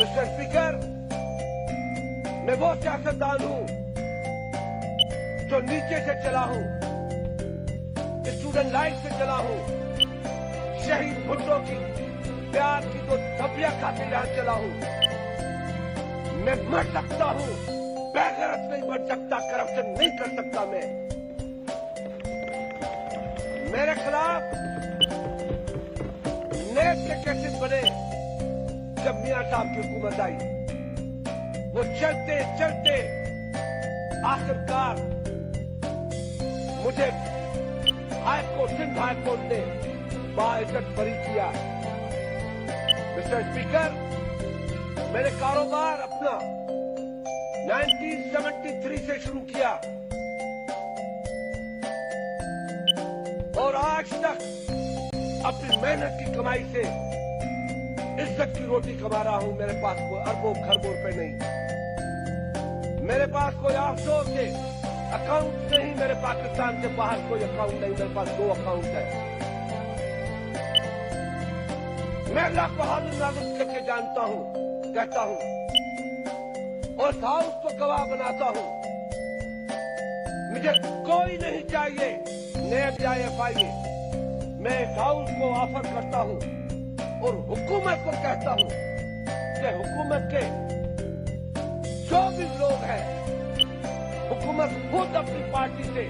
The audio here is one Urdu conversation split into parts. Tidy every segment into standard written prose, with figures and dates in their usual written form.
مسٹر اسپیکر، میں وہ سیاستدان ہوں جو نیچے سے چلا ہوں، اسٹوڈنٹ لائن سے چلا ہوں، شہید بھٹو کی پیار کی تو دھبیاں کھا کے یہاں چلا ہوں۔ میں مر سکتا ہوں، بغیرت نہیں بن سکتا، کرپشن نہیں کر سکتا میں۔ میرے خلاف نیب کے کیسز بنے جب میاں صاحب کی حکومت آئی، وہ چلتے چلتے آخرکار مجھے سندھ ہائی کورٹ نے باعزت بری کیا۔ مسٹر اسپیکر، میں نے کاروبار اپنا 1973 سے شروع کیا اور آج تک اپنی محنت کی کمائی سے عزت کی روٹی کما رہا ہوں۔ میرے پاس کوئی اربوں خربوں روپے نہیں، میرے پاس کوئی آفشور کے اکاؤنٹ نہیں، میرے پاکستان سے باہر کوئی اکاؤنٹ نہیں، میرے پاس 2 اکاؤنٹ ہے۔ میں اللہ کو حاضر ناظر کر کے جانتا ہوں، کہتا ہوں اور اس ہاؤس کو گواہ بناتا ہوں، مجھے کوئی نہیں چاہیے نیب یا FIA۔ میں اس ہاؤس کو آفر کرتا ہوں اور حکومت کو کہتا ہوں کہ حکومت کے جو بھی لوگ ہیں، حکومت خود اپنی پارٹی سے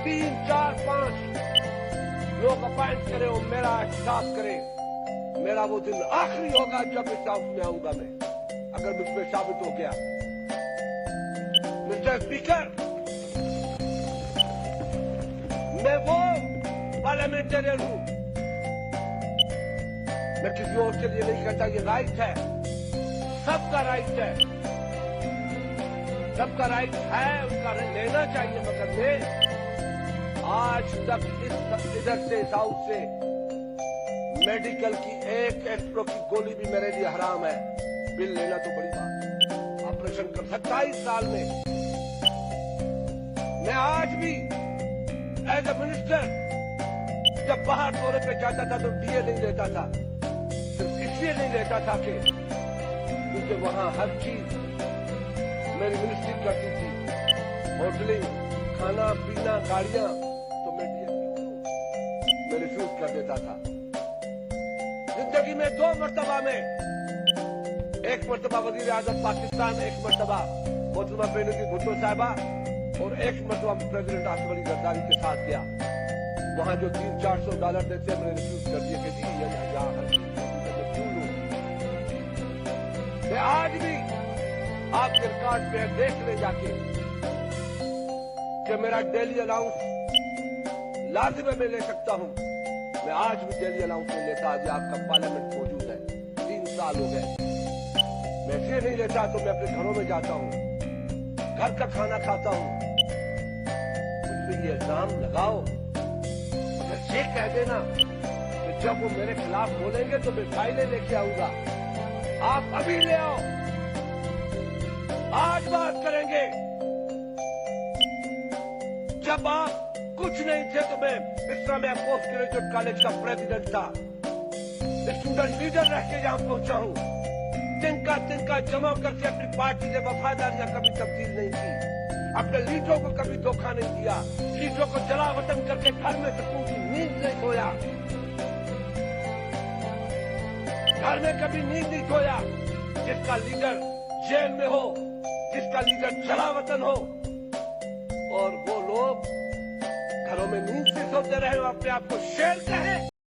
3، 4، 5 لوگ اپائنٹ کرے اور میرا احتساب کرے۔ میرا وہ دن آخری ہوگا جب اس ہاؤس میں آؤں گا میں، اگر مجھ پہ ثابت ہو گیا۔ مسٹر اسپیکر، میں وہ پارلیمنٹرین ہوں، میں کسی اور کے لیے نہیں کہتا، یہ رائٹ ہے، سب کا رائٹ ہے، سب کا رائٹ ہے، ان کا لینا چاہیے، مگر میں آج تک ادھر سے ہاؤس سے میڈیکل کی ایک ایکسپرو کی گولی بھی میرے لیے حرام ہے۔ بل لینا تو بڑی بات، آپریشن کر 27 سال میں آج بھی ایز اے منسٹر جب باہر دورے پہ جاتا تھا تو DA نہیں لیتا تھا، صرف اس لیے نہیں لیتا تھا کہ کیونکہ وہاں ہر چیز میری منسٹری کرتی تھی، ہوٹلنگ، کھانا پینا، گاڑیاں، تو میں ریفیوز کر دیتا تھا۔ زندگی میں 2 مرتبہ میں، ایک مرتبہ وزیر اعظم پاکستان، ایک مرتبہ محترمہ بینظیر بھٹو صاحبہ، اور ایک مرتبہ پریزیڈنٹ آصف علی زرداری کے ساتھ گیا۔ وہاں جو $300-400 دیتے میں نے ریفیوز کر دیا کہ جی کیوں لوں۔ میں آج بھی آپ کے ریکارڈ پہ دیکھ لیں جا کے کہ میرا ڈیلی الاؤنس لازم ہے، میں لے سکتا ہوں۔ میں آج بھی ڈیلی الاؤنس نہیں لیتا، آج آپ کا پارلیمنٹ موجود ہے، 3 سال ہو گئے۔ میں اسے نہیں لیتا تو میں اپنے گھروں میں جاتا ہوں، گھر کا کھانا کھاتا ہوں۔ مجھ پہ یہ الزام لگاؤ، مگر یہ کہہ دینا کہ جب وہ میرے خلاف بولیں گے تو میں فائلیں لے کے آؤں گا۔ آپ ابھی لے آؤ، آج بات کریں گے۔ جب آپ کچھ نہیں تھے تو میں اسلامیہ پوسٹ گریجویٹ کالج کا پریزیڈنٹ تھا، اسٹوڈنٹ لیڈر رہ کے یہاں پہنچا ہوں۔ تنکا جمع کر کے اپنی پارٹی سے وفاداریاں کبھی تبدیل نہیں کی، اپنے لیڈروں کو کبھی دھوکہ نہیں دیا، لیڈروں کو جلا وطن کر کے گھر میں سکون کی نیند نہیں سویا، گھر میں کبھی نیند نہیں سویا۔ جس کا لیڈر جیل میں ہو، جس کا لیڈر جلا وطن ہو، اور وہ لوگ گھروں میں نیند سے سوتے رہے، اپنے آپ کو شیر کہیں۔